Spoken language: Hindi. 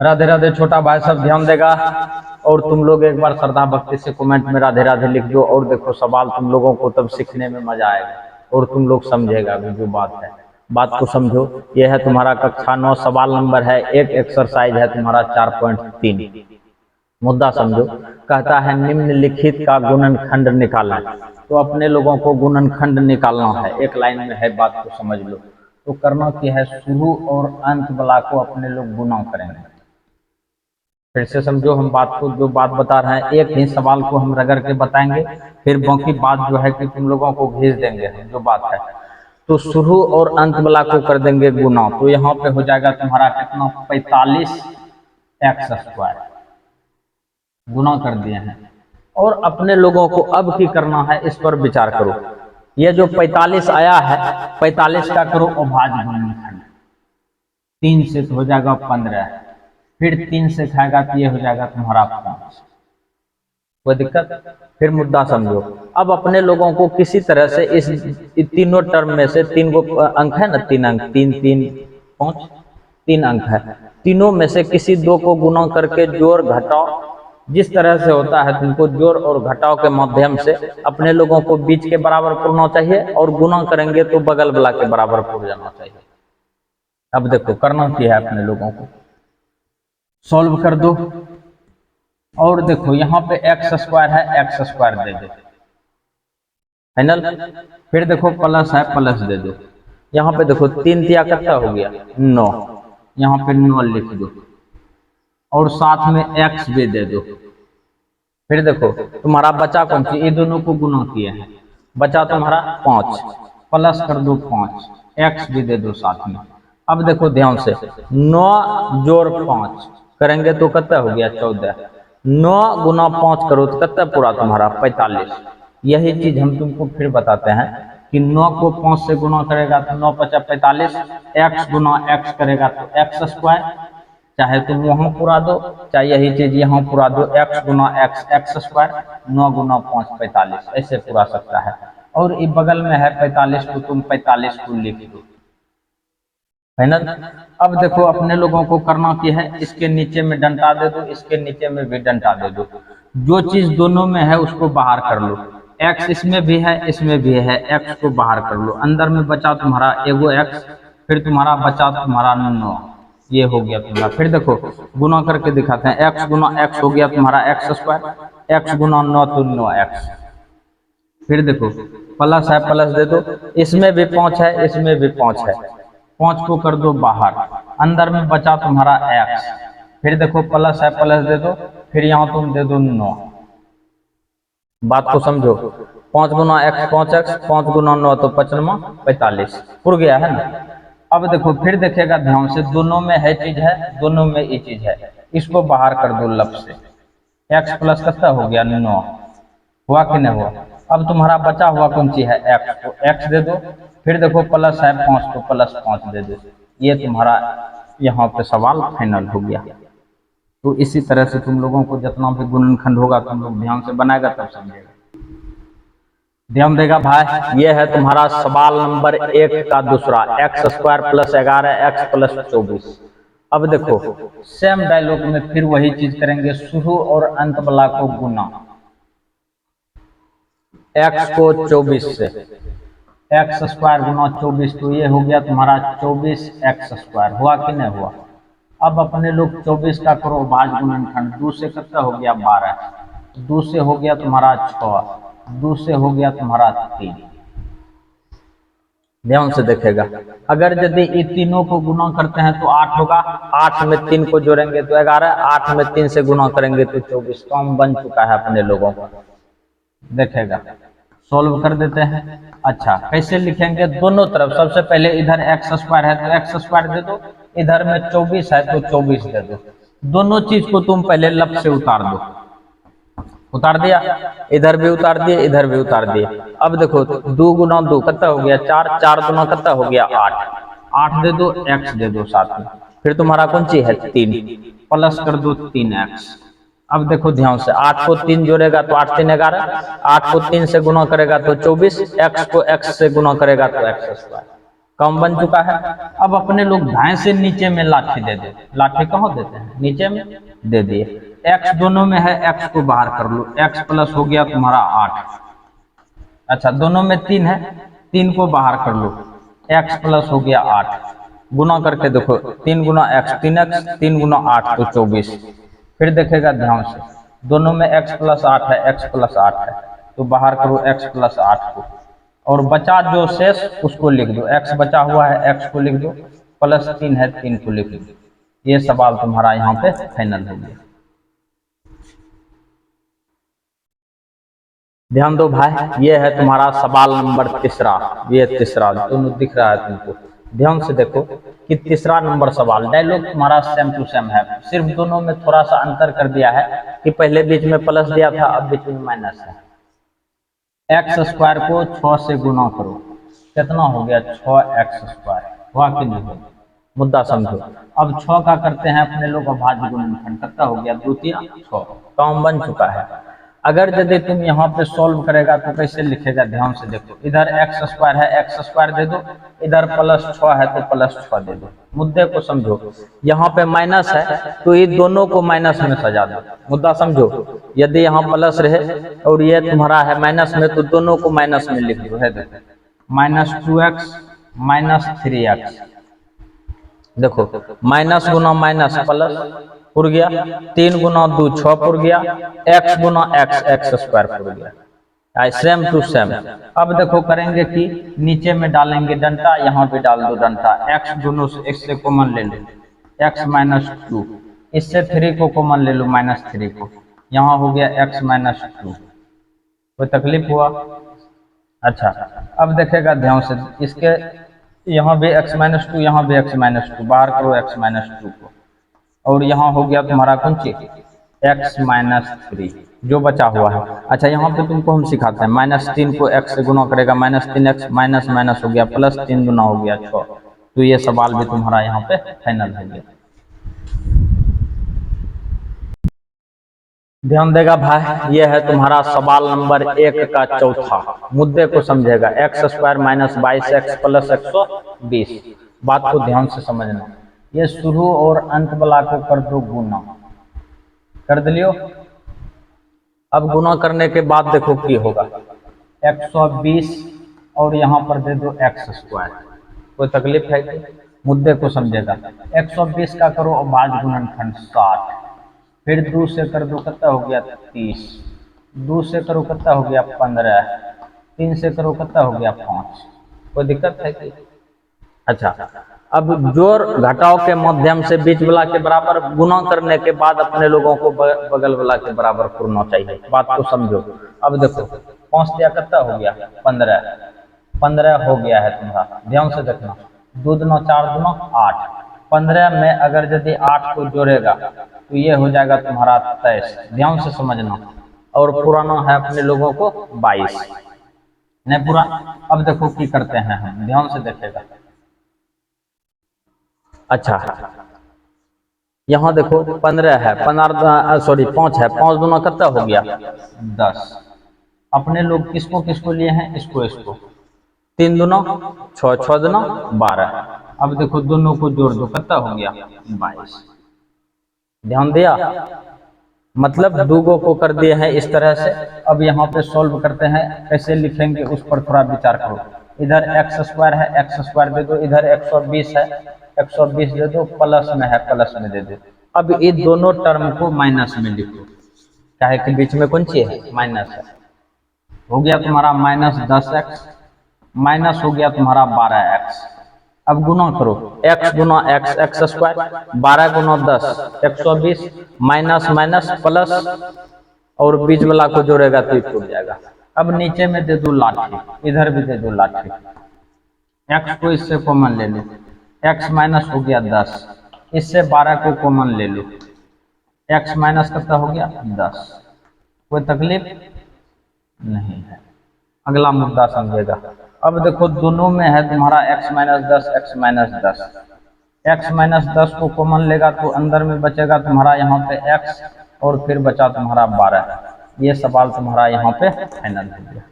राधे राधे छोटा भाई, सब ध्यान देगा। और तुम लोग एक बार श्रद्धा भक्ति से कमेंट में राधे राधे लिख दो। और देखो सवाल तुम लोगों को तब सीखने में मजा आएगा और तुम लोग समझेगा भी जो बात है, बात को समझो। यह है तुम्हारा कक्षा 9, सवाल नंबर है एक, एक्सरसाइज है तुम्हारा 4.3। मुद्दा समझो। कहता है निम्नलिखित का गुणनखंड निकालना। तो अपने लोगों को गुणनखंड निकालना है, एक लाइन में है, बात को समझ लो। तो करना क्या है, शुरू और अंत वाला को अपने लोग गुना करेंगे। फिर से समझो हम बात को, जो बात बता रहे हैं एक ही सवाल को हम रगड़ के बताएंगे, फिर बाकी बात जो है कि तुम लोगों को भेज देंगे हम जो बात है। तो शुरू और अंत वाला को कर देंगे गुना। तो यहाँ पे हो जाएगा तुम्हारा कितना, 45x²। गुना कर दिए हैं। और अपने लोगों को अब की करना है, इस पर विचार करो। ये जो 45 आया है, 45 का करो अभाज्य गुणनखंड। 3 से तो हो जाएगा 15, फिर 3 से खाएगा तो ये हो जाएगा तुम्हारा 5। कोई दिक्कत? फिर मुद्दा समझो। अब अपने लोगों को किसी तरह से इस तीनों टर्म में से 3 गो अंक है ना, 3 अंक, 3 3 5 3 अंक है, तीनों में से किसी 2 को गुना करके जोड़ घटाओ। जिस तरह से होता है तुमको जोड़ और घटाव के माध्यम से अपने लोगों को बीच के बराबर पढ़ना चाहिए, और गुना करेंगे तो बगल वाला के बराबर पढ़ जाना चाहिए। अब देखो करना क्या है, अपने लोगों को सॉल्व कर दो। और देखो यहाँ पे x² है, x² दे दो, फाइनल। फिर देखो प्लस है, प्लस दे दो। यहाँ पे देखो 3 तिया कितना हो गया, 9, यहाँ पे 9 लिख दो, और साथ में x भी दे दो। फिर देखो तुम्हारा बचा कौन सी, ये दोनों को गुना किए हैं, बचा तुम्हारा 5, प्लस कर दो 5, x भी दे दो साथ में। अब देखो ध्यान से, 9 जोड़ 5 करेंगे तो कितना हो गया, 14। 9 गुना 5 करो तो कितना पूरा तुम्हारा, 45। यही चीज हम तुमको फिर बताते हैं कि 9 को 5 से गुना करेगा तो 9 × 5 = 45, x गुना x करेगा तो x²। चाहे तुम वहां पूरा दो, चाहे यही चीज यहाँ पूरा दो, x गुना x x², 9 गुना 5 45, ऐसे पूरा सकता है। और ये बगल में है 45 को तुम 45 को लिख दो, फाइनल। अब देखो अपने लोगों को करना क्या है, इसके नीचे में डंडा दे दो, इसके नीचे में भी डंडा दे दो। जो चीज दोनों में है उसको बाहर कर लो। x इसमें भी है, इसमें भी है, x को बाहर कर लो। अंदर में बचा तुम्हारा एगो x, फिर तुम्हारा बचा तुम्हारा 9, ये हो गया तुम्हारा। फिर देखो गुना करके दिखाते हैं, x गुना x हो गया तुम्हारा x², x गुना 9 तो 9x। फिर देखो प्लस है, प्लस दे दो, इसमें भी 5 है, इसमें भी 5 है, 5 को कर दो बाहर, अंदर में बचा तुम्हारा x। फिर देखो प्लस है, प्लस दे दो, फिर यहाँ तुम दे दो 9। बात को समझो, 5 गुना x 5x, 5 गुना 9 तो 5×9 45, पुर गया है ना। अब देखो फिर देखेगा ध्यान से, दोनों में है चीज है, दोनों में ये चीज है, इसको बाहर कर दो लब से। x प्लस कितना हो गया, 9, हुआ कि नहीं हुआ। अब तुम्हारा बचा हुआ कौन सी है, x, को x दे दो। फिर देखो प्लस है 5 को प्लस 5 दे दो। ये तुम्हारा यहाँ पे सवाल फाइनल हो गया। तो इसी तरह से तुम लोगों को जितना भी गुणनखंड होगा तुम लोग ध्यान से बनाएगा तब समझेगा, ध्यान देगा भाई। ये है तुम्हारा सवाल नंबर 1 का दूसरा, x² + 11 x + 24। अब देखो सेम डायलॉग में फिर वही चीज करेंगे, शुरू और अंत वाला को गुना। x को 24 से, x² गुना 24, तो ये हो गया तुम्हारा 24x², हुआ कि नहीं हुआ। अब अपने लोग 24 का करो भाज्य गुणनखंड। 2 से कितना हो गया, 12, 2 से हो गया तुम्हारा 6, 2 से हो गया तुम्हारा 3। ध्यान से देखेगा, अगर यदि ये तीनों को गुना करते हैं तो 8 होगा, 8 में 3 को जोड़ेंगे तो 11, 8 में 3 से गुना करेंगे तो 24। काम बन चुका है अपने लोगों का, देखेगा। सॉल्व कर देते हैं। अच्छा कैसे लिखेंगे, दोनों तरफ सबसे पहले इधर x² है तो x² दे दो, इधर में 24 है तो 24 दे दो। दोनों चीज को तुम पहले लब से उतार दो, उतार दिया, इधर भी उतार दिए, इधर भी उतार दिए। अब देखो 2 गुना 2 कितना हो गया, 4, 4 गुना कितना हो गया, 8, 8 दे दो, x दे दो साथ में। फिर तुम्हारा कौन सी है, 3, प्लस कर दो 3x। अब देखो ध्यान से, 8 को 3 जोड़ेगा तो 8 3 11, 8 को 3 से गुना करेगा तो 24, x को x से गुना करेगा तो x²। कम बन चुका है। अब अपने लोग दाएं से नीचे में लाठी दे दे, लाठी कहाँ देते हैं, नीचे में दे दिए। एक्स दोनों में है, एक्स को बाहर कर लो, एक्स प्लस हो गया तुम्हारा 8। अच्छा दोनों में 3 है, 3 को बाहर कर लो, एक्स प्लस हो गया 8। गुना करके देखो, 3 गुना एक्स 3x, 3 गुना 8 तो 24। फिर देखेगा ध्यान से, दोनों में x प्लस 8 है, x प्लस 8 है, तो बाहर करो x प्लस 8 को, और बचा जो शेष उसको लिख दो, x बचा हुआ है x को लिख दो, प्लस 3 है 3 को लिख दो। ये सवाल तुम्हारा यहाँ पे फाइनल हो गया। ध्यान दो भाई, ये है तुम्हारा सवाल नंबर तीसरा, ये तीसरा दोनों दिख रहा है तुमको, ध्यान से देखो कि तीसरा नंबर सवाल डायलॉग तुम्हारा सेम टू सेम है, सिर्फ दोनों में थोड़ा सा अंतर कर दिया है कि पहले बीच में प्लस दिया था, अब बीच में माइनस है। एक्स स्क्वायर को 6 से गुना करो, कितना हो गया 6x स्क्वायर, हुआ कि नहीं हुआ, मुद्दा समझो। अब 6 का करते हैं अपने लोग अभाज्य गुणनखंड, कितना हो गया 2 3 6, काम बन चुका है। अगर यदि तुम यहाँ पे सॉल्व करेगा तो कैसे लिखेगा, ध्यान से देखो, इधर एक्स स्क्वायर है, एक्स स्क्वायर दे दो, इधर प्लस 6 है तो प्लस 6 दे दो, मुद्दे को समझो। यहाँ पे माइनस है तो ये दोनों को माइनस में सजा दो, मुद्दा समझो। यदि यहाँ प्लस रहे और ये तुम्हारा है माइनस में, तो दोनों को माइनस में लिख दो, है देखो -2x -3x, देखो माइनस गुना माइनस प्लस पुर गया, 3 गुना 2 6 पुर गया, x गुना x एक्स स्क्वायर पुर गया, सेम टू सेम। अब देखो करेंगे कि नीचे में डालेंगे डंटा, यहाँ पे डाल दो डंटा, x दोनों से x से कॉमन ले लो, x -2, इससे 3 को कॉमन ले लो -3 को, यहाँ हो गया x -2, कोई तकलीफ हुआ। अच्छा अब देखेगा ध्यान से, इसके यहाँ भी x -2, यहाँ भी x -2, बाहर करो x -2 को, और यहाँ हो गया तुम्हारा कौन सी x -3 जो बचा हुआ है। अच्छा यहाँ पे तुमको हम सिखाते हैं, -3 को x से गुना करेगा, -3x, माइनस माइनस हो गया प्लस, 3 गुना हो गया 6, तो ये सवाल भी तुम्हारा यहाँ पे फाइनल हो गया। ध्यान देगा भाई, ये है तुम्हारा सवाल नंबर 1 का चौथा, मुद्दे को समझेगा, x स्क्वायर -22x प्लस 120, बात को ध्यान से समझना। ये शुरू और अंत वाला को कर दो गुना, कर दिलियो। अब गुना करने के बाद देखो की होगा, 120 और यहाँ पर दे दो x स्क्वायर, कोई तकलीफ है कि, मुद्दे को समझेगा। 120 का करो अभाज्य गुणनखंड 60, फिर 2 से कर दो कितना हो गया 30, 2 से करो कितना हो गया 15, 3 से करो कितना हो गया 5, कोई दिक्कत है कि। अच्छा अब जोड़ घटाव के माध्यम से बीच वाला के बराबर गुना करने के बाद अपने लोगों को बगल वाला के बराबर करना चाहिए, बात को समझो। अब देखो 5 दिया कितना हो गया 15, 15 हो गया है तुम्हारा, ध्यान से देखना, 2 दूना 4 दूना 8, 15 में अगर यदि 8 को जोड़ेगा तो ये हो जाएगा तुम्हारा 23, ध्यान से समझना। और पुराना है अपने लोगों को 22, नहीं पूरा। अब देखो की करते हैं हम, ध्यान से देखेगा। अच्छा यहाँ देखो 15 है, 5 है, 5 दूना कितना हो गया 10, अपने लोग किसको किसको लिए हैं, इसको इसको, 3 दूना 6, 6 दूना 12, अब देखो दोनों को जोड़ दो कितना हो गया 22, ध्यान दिया, मतलब दूगो को कर दिए हैं इस तरह से। अब यहाँ पे सॉल्व करते हैं, कैसे लिखेंगे उस पर थोड़ा विचार करो। इधर x स्क्वायर है, x स्क्वायर दे दो, इधर 120 है, 120 दे दो, प्लस में है प्लस में दे दो। अब ये दोनों टर्म को माइनस में लिखो, क्या है कि बीच में कौन सी है माइनस है, हो गया तुम्हारा -10x, माइनस हो गया तुम्हारा 12x। अब गुना करो, x गुना x एक्स स्क्वायर, 12 गुना 10 120, माइनस माइनस प्लस, और बीच वाला को जोड़ेगा तो टूट जाएगा। अब नीचे में दे दो लाठी, इधर भी दे दो लाठी, x को इससे कॉमन ले लो, x माइनस हो गया 10, इससे 12 को कॉमन ले लो, x माइनस कितना हो गया 10, कोई तकलीफ नहीं है। अगला मुद्दा समझेगा। अब देखो दोनों में है तुम्हारा x -10, x -10, x -10 को कॉमन लेगा तो अंदर में बचेगा तुम्हारा यहाँ पे x, और फिर बचा तुम्हारा 12। ये सवाल तुम्हारा यहाँ पे फाइनल हो गया।